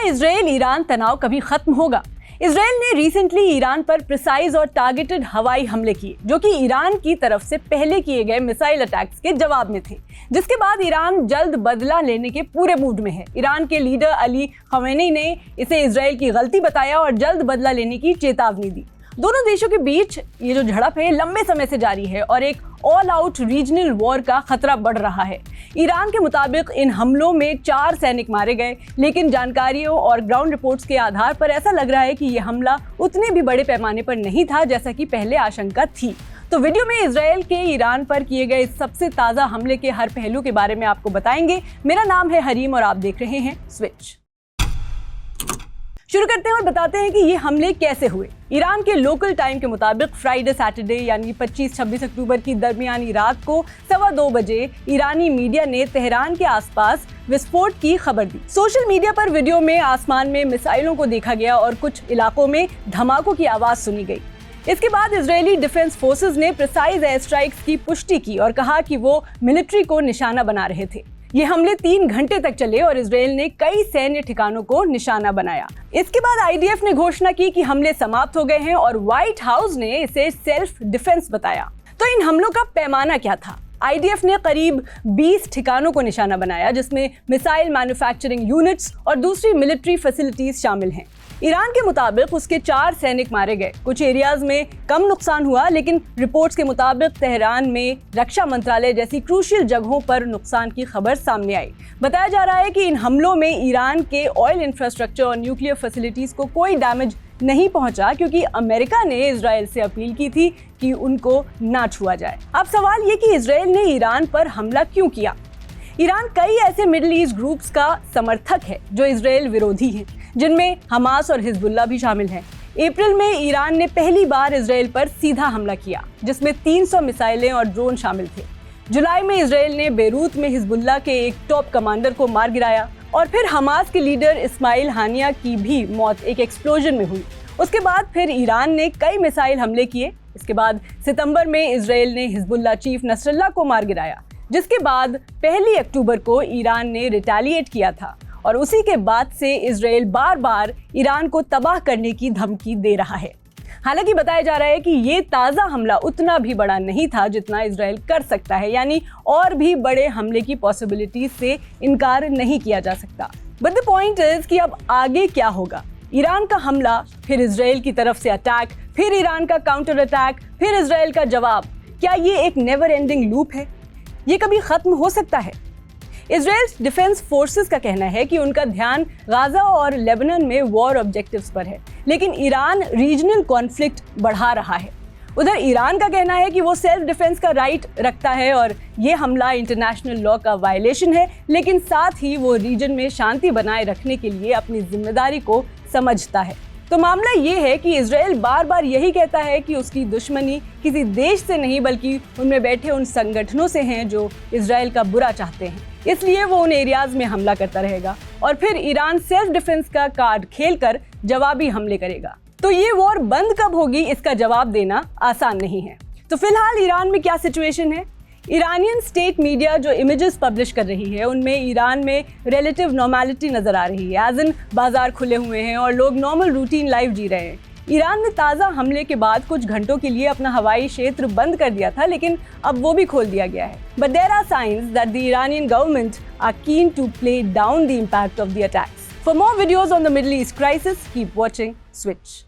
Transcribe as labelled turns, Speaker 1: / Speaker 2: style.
Speaker 1: Israel Iran तनाव कभी खत्म होगा? इजराइल ने रिसेंटली ईरान पर प्रिसाइज और टारगेटेड हवाई हमले किए, जो कि ईरान की तरफ से पहले किए गए मिसाइल अटैक्स के जवाब में थे, जिसके बाद ईरान जल्द बदला लेने के पूरे मूड में है। ईरान के लीडर अली खमेनी ने इसे इजराइल की गलती बताया और जल्द बदला लेने की चेतावनी दी। दोनों देशों के बीच ये जो झड़प है लंबे समय से जारी है और एक ऑल आउट रीजनल वॉर का खतरा बढ़ रहा है। ईरान के मुताबिक इन हमलों में 4 सैनिक मारे गए, लेकिन जानकारियों और ग्राउंड रिपोर्ट्स के आधार पर ऐसा लग रहा है कि यह हमला उतने भी बड़े पैमाने पर नहीं था जैसा कि पहले आशंका थी। तो वीडियो में इजराइल के ईरान पर किए गए सबसे ताज़ा हमले के हर पहलू के बारे में आपको बताएंगे। मेरा नाम है हरीम और आप देख रहे हैं स्विच। शुरू करते हैं और बताते हैं कि ये हमले कैसे हुए। ईरान के लोकल टाइम के मुताबिक फ्राइडे सैटरडे यानी 25-26 अक्टूबर की दरमियानी रात को 2:15 बजे ईरानी मीडिया ने तेहरान के आसपास विस्फोट की खबर दी। सोशल मीडिया पर वीडियो में आसमान में मिसाइलों को देखा गया और कुछ इलाकों में धमाकों की आवाज सुनी गई। इसके बाद इजरायली डिफेंस फोर्सेस ने प्रिसाइज एयर स्ट्राइक्स की पुष्टि की और कहा कि वो मिलिट्री को निशाना बना रहे थे। ये हमले 3 घंटे तक चले और इजराइल ने कई सैन्य ठिकानों को निशाना बनाया। इसके बाद आईडीएफ ने घोषणा की कि हमले समाप्त हो गए हैं और व्हाइट हाउस ने इसे सेल्फ डिफेंस बताया। तो इन हमलों का पैमाना क्या था? आईडीएफ ने करीब 20 ठिकानों को निशाना बनाया, जिसमें मिसाइल मैन्युफैक्चरिंग यूनिट्स और दूसरी मिलिट्री फैसिलिटीज शामिल हैं। ईरान के मुताबिक उसके 4 सैनिक मारे गए। कुछ एरियाज में कम नुकसान हुआ, लेकिन रिपोर्ट्स के मुताबिक तेहरान में रक्षा मंत्रालय जैसी क्रूशियल जगहों पर नुकसान की खबर सामने आई। बताया जा रहा है कि इन हमलों में ईरान के ऑयल इंफ्रास्ट्रक्चर और न्यूक्लियर फैसिलिटीज को कोई डैमेज नहीं पहुंचा, क्योंकि अमेरिका ने इजराइल से अपील की थी कि उनको ना छुआ जाए। अब सवाल ये कि इजराइल ने ईरान पर हमला क्यों किया? ईरान कई ऐसे मिडिल ईस्ट ग्रुप्स का समर्थक है जो इजराइल विरोधी हैं, जिनमें हमास और हिजबुल्लाह भी शामिल हैं। अप्रैल में ईरान ने पहली बार इजराइल पर सीधा हमला किया, जिसमें 300 मिसाइलें और ड्रोन शामिल थे। जुलाई में इजराइल ने बेरूत में हिजबुल्लाह के एक टॉप कमांडर को मार गिराया और फिर हमास के लीडर इस्माइल हानिया की भी मौत एक एक्सप्लोजन में हुई। उसके बाद फिर ईरान ने कई मिसाइल हमले किए। इसके बाद सितंबर में इजराइल ने हिजबुल्लाह चीफ नसरल्लाह को मार गिराया, जिसके बाद 1 अक्टूबर को ईरान ने रिटेलिएट किया था और उसी के बाद से इजराइल बार बार ईरान को तबाह करने की धमकी दे रहा है। हालांकि बताया जा रहा है कि ये ताज़ा हमला उतना भी बड़ा नहीं था जितना इजराइल कर सकता है, यानी और भी बड़े हमले की पॉसिबिलिटी से इनकार नहीं किया जा सकता। बट द पॉइंट इज कि अब आगे क्या होगा? ईरान का हमला, फिर इजराइल की तरफ से अटैक, फिर ईरान का काउंटर अटैक, फिर इजराइल का जवाब। क्या ये एक नेवर एंडिंग लूप है? ये कभी खत्म हो सकता है? इजराइल डिफेंस फोर्सेस का कहना है कि उनका ध्यान गाजा और लेबनान में वॉर ऑब्जेक्टिव्स पर है, लेकिन ईरान रीजनल कॉन्फ्लिक्ट बढ़ा रहा है। उधर ईरान का कहना है कि वो सेल्फ डिफेंस का राइट रखता है और ये हमला इंटरनेशनल लॉ का वायलेशन है, लेकिन साथ ही वो रीजन में शांति बनाए रखने के लिए अपनी जिम्मेदारी को समझता है। तो मामला ये है कि इजराइल बार बार यही कहता है कि उसकी दुश्मनी किसी देश से नहीं बल्कि उनमें बैठे उन संगठनों से हैं जो इजराइल का बुरा चाहते हैं, इसलिए वो उन एरियाज में हमला करता रहेगा और फिर ईरान सेल्फ डिफेंस का कार्ड खेलकर जवाबी हमले करेगा। तो ये वॉर बंद कब होगी, इसका जवाब देना आसान नहीं है। तो फिलहाल ईरान में क्या सिचुएशन है? ईरानियन स्टेट मीडिया जो इमेजेस पब्लिश कर रही है उनमें ईरान में रिलेटिव नॉर्मेलिटी नजर आ रही है, एज इन बाजार खुले हुए हैं और लोग नॉर्मल रूटीन लाइफ जी रहे हैं। ईरान ने ताज़ा हमले के बाद कुछ घंटों के लिए अपना हवाई क्षेत्र बंद कर दिया था, लेकिन अब वो भी खोल दिया गया है। But there are signs that the Iranian government are keen to play down the impact of the attacks. For more videos on the Middle East crisis, keep watching switch.